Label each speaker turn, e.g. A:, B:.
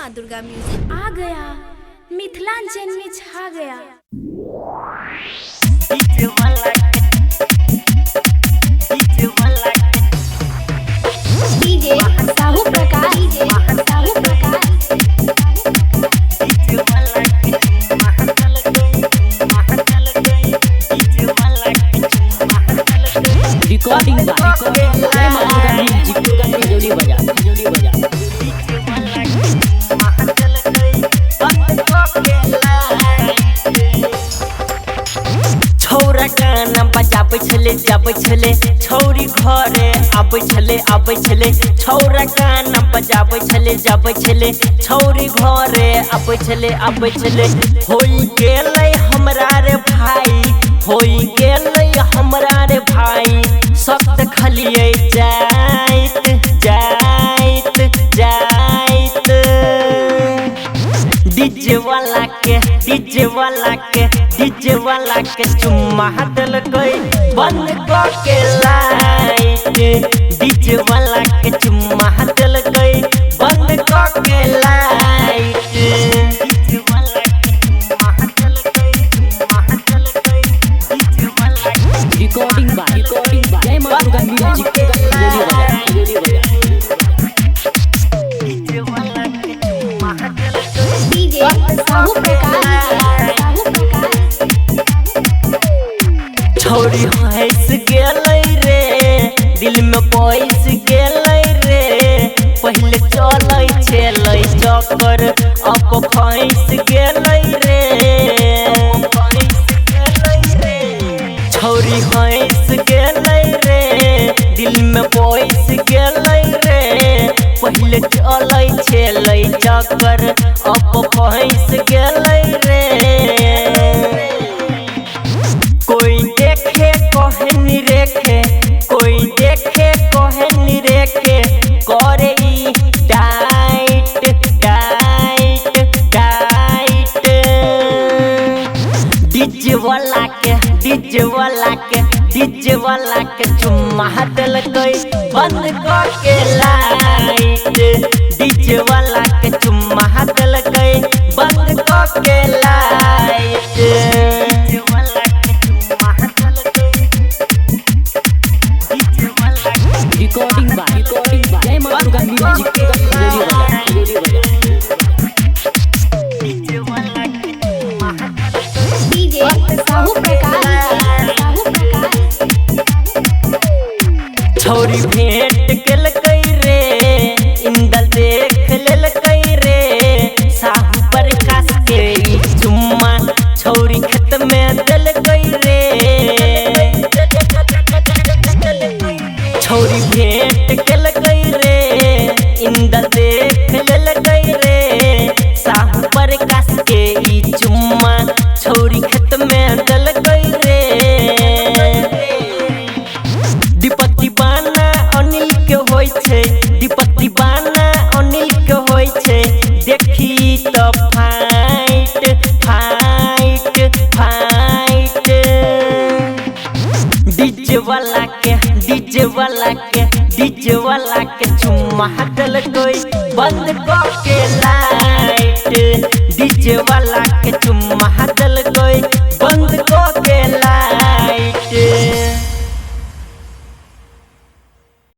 A: माँ दुर्गा म्यूजिक
B: आ गया मिथिलांचल में छा गया।
C: DJ Sahu Prakash, DJ Sahu Prakash.
D: Recording जय मां दुर्गा म्यूजिक जोड़ी बजा छौरा गाना बजाबै छले जाबै छले छौरी घरे आबै छले छौरा गाना बजाबै छले जाबै छले छौरी घरे आबै छले होई गेलै हमरा रे भाई, होई गेलै हमरा रे भाई, सख्त खलिए जाइत जाइत जाइत। डीजे वाला के चुम्मा देलकै बंद क के लाइट। डीजे वाला के चुम्मा देलकै बंद क के लाइट। रिकॉर्डिंग जय मां दुर्गा म्यूजिक जोड़ी बजा।
C: डीजे साहू प्रकाश, साहू प्रकाश।
D: छौरी हंस गेलै रे दिल में बैस गेलै रे, पहले चलै छलै चक्कर अब फंस गेलै रे। छौरी हंस गेलै रे दिल में बैस गेलै रे, पहले चलै छलै चक्कर अब फंस गेलै रे। कोई देखे कहे निरेखे, कोई देखे कहे निरेखे, करे ई डाइट डाइट डाइट। डीजे वाला के चुम्मा देलकै बंद क के लाइट। डीजे वाला के चुम्मा देलकै बंद क के लाइट। रिकॉर्डिंग जय मां दुर्गा म्यूजिक जोड़ी बजा।
C: डीजे साहू प्रकाश, साहू प्रकाश।
D: छौरी भेंट केलकै रे इंदल देख लेलकै रे, साहू प्रकाश के ई चुम्मा छौरी खेत में देलकै रे। छौरी भेंट केलकै रे इंदल देख लेलकै रे, साहू प्रकाश के ई चुम्मा छौरी खेत में देलकै रे। दीपक दीवाना अनिल के होय छै, दीपक दीवाना अनिल के होय छै, देखी तो फाइट फाइट फाइट। डीजे वाला के चुम्मा देलकै बंद क के लाइट। डीजे वाला के